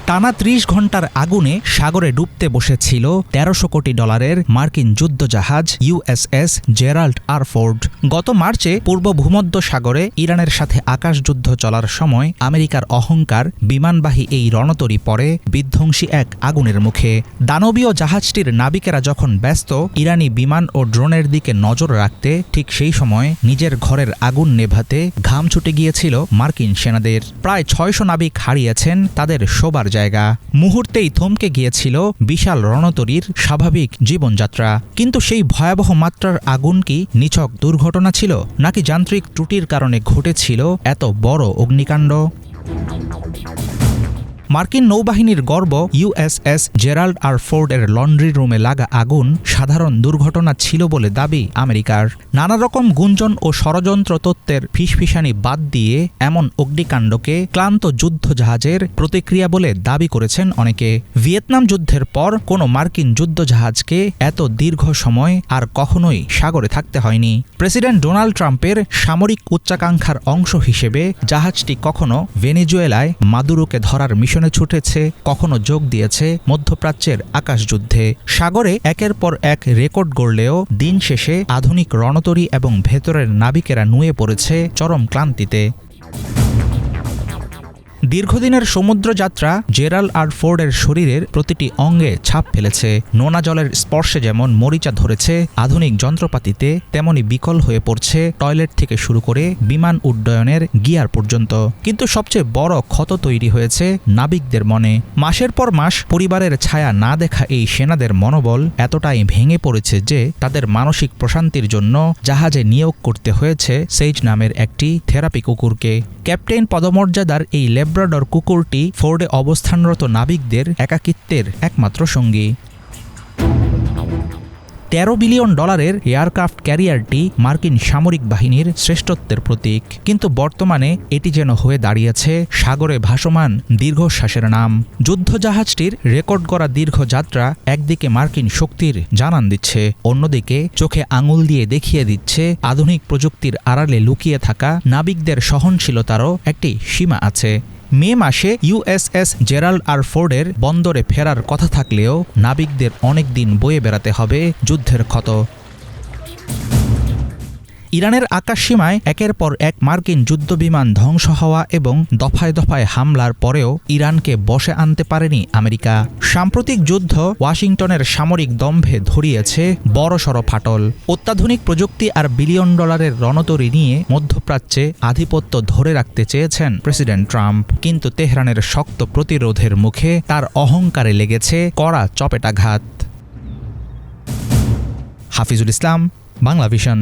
টানা ৩০ ঘণ্টার আগুনে সাগরে ডুবতে বসেছিল $১৩০০ কোটি মার্কিন যুদ্ধজাহাজ USS জেরাল্ড আর ফোর্ড। গত মার্চে পূর্ব ভূমধ্য সাগরে ইরানের সাথে আকাশযুদ্ধ চলার সময় আমেরিকার অহংকার বিমানবাহী এই রণতরী পড়ে বিধ্বংসী এক আগুনের মুখে। দানবীয় জাহাজটির নাবিকেরা যখন ব্যস্ত ইরানি বিমান ও ড্রোনের দিকে নজর রাখতে, ঠিক সেই সময় নিজের ঘরের আগুন নেভাতে ঘাম ছুটে গিয়েছিল মার্কিন সেনাদের। প্রায় ৬০০ নাবিক হারিয়েছেন তাদের শোবার জায়গা। মুহূর্তেই থমকে গিয়েছিল বিশাল রণতরীর স্বাভাবিক জীবনযাত্রা। কিন্তু সেই ভয়াবহ মাত্রার আগুন কি নিছক দুর্ঘটনা ছিল, নাকি যান্ত্রিক ত্রুটির কারণে ঘটেছিল এত বড় অগ্নিকাণ্ড? মার্কিন নৌবাহিনীর গর্ব USS জেরাল্ড আর ফোর্ডের লন্ড্রি রুমে লাগা আগুন সাধারণ দুর্ঘটনা ছিল বলে দাবি আমেরিকার। নানা রকম গুঞ্জন ও ষড়যন্ত্র তত্ত্বের ফিসফিসানি বাদ দিয়ে এমন অগ্নিকাণ্ডকে ক্লান্ত যুদ্ধজাহাজের প্রতিক্রিয়া বলে দাবি করেছেন অনেকে। ভিয়েতনাম যুদ্ধের পর কোনো মার্কিন যুদ্ধজাহাজকে এত দীর্ঘ সময় আর কখনোই সাগরে থাকতে হয়নি। প্রেসিডেন্ট ডোনাল্ড ট্রাম্পের সামরিক উচ্চাকাঙ্ক্ষার অংশ হিসেবে জাহাজটি কখনো ভেনেজুয়েলায় মাদুরোকে ধরার মিশনে ছুটেছে, কখনো যোগ দিয়েছে মধ্যপ্রাচ্যের আকাশযুদ্ধে। সাগরে একের পর এক রেকর্ড গড়লেও দিন শেষে আধুনিক রণতরী এবং ভেতরের নাবিকেরা নুয়ে পড়েছে চরম ক্লান্তিতে। দীর্ঘদিনের সমুদ্রযাত্রা জেরাল্ড আর ফোর্ডের শরীরের প্রতিটি অঙ্গে ছাপ ফেলেছে। নোনা জলের স্পর্শে যেমন মরিচা ধরেছে আধুনিক যন্ত্রপাতিতে, তেমনি বিকল হয়ে পড়ছে টয়লেট থেকে শুরু করে বিমান উড্ডয়নের গিয়ার পর্যন্ত। কিন্তু সবচেয়ে বড় ক্ষত তৈরি হয়েছে নাবিকদের মনে। মাসের পর মাস পরিবারের ছায়া না দেখা এই সেনাদের মনোবল এতটাই ভেঙে পড়েছে যে তাদের মানসিক প্রশান্তির জন্য জাহাজে নিয়োগ করতে হয়েছে সেইজ নামের একটি থেরাপি কুকুরকে। ক্যাপ্টেন পদমর্যাদার এই ল্যাব্রাডর কুকুরটি ফোর্ডে অবস্থানরত নাবিকদের একাকিত্বের একমাত্র সঙ্গী। $13 বিলিয়ন এয়ারক্রাফট ক্যারিয়ারটি মার্কিন সামরিক বাহিনীর শ্রেষ্ঠত্বের প্রতীক, কিন্তু বর্তমানে এটি যেন হয়ে দাঁড়িয়েছে সাগরে ভাসমান দীর্ঘশ্বাসের নাম। যুদ্ধজাহাজটির রেকর্ড গড়া দীর্ঘ যাত্রা একদিকে মার্কিন শক্তির জানান দিচ্ছে, অন্যদিকে চোখে আঙুল দিয়ে দেখিয়ে দিচ্ছে আধুনিক প্রযুক্তির আড়ালে লুকিয়ে থাকা নাবিকদের সহনশীলতারও একটি সীমা আছে। মে মাসে USS জেরাল্ড আর ফোর্ডের বন্দরে ফেরার কথা থাকলেও নাবিকদের অনেক দিন বয়ে বেড়াতে হবে যুদ্ধের ক্ষত। ইরানের আকাশসীমায় একের পর এক মার্কিন যুদ্ধবিমান ধ্বংস হওয়া এবং দফায় দফায় হামলার পরেও ইরানকে বশে আনতে পারেনি আমেরিকা। সাম্প্রতিক যুদ্ধ ওয়াশিংটনের সামরিক দম্ভে ধরিয়েছে বড়সড় ফাটল। অত্যাধুনিক প্রযুক্তি আর $1 বিলিয়ন রণতরী নিয়ে মধ্যপ্রাচ্যে আধিপত্য ধরে রাখতে চেয়েছেন প্রেসিডেন্ট ট্রাম্প, কিন্তু তেহরানের শক্ত প্রতিরোধের মুখে তার অহংকারে লেগেছে কড়া চপেটাঘাত। হাফিজুল ইসলাম, বাংলা ভিশন।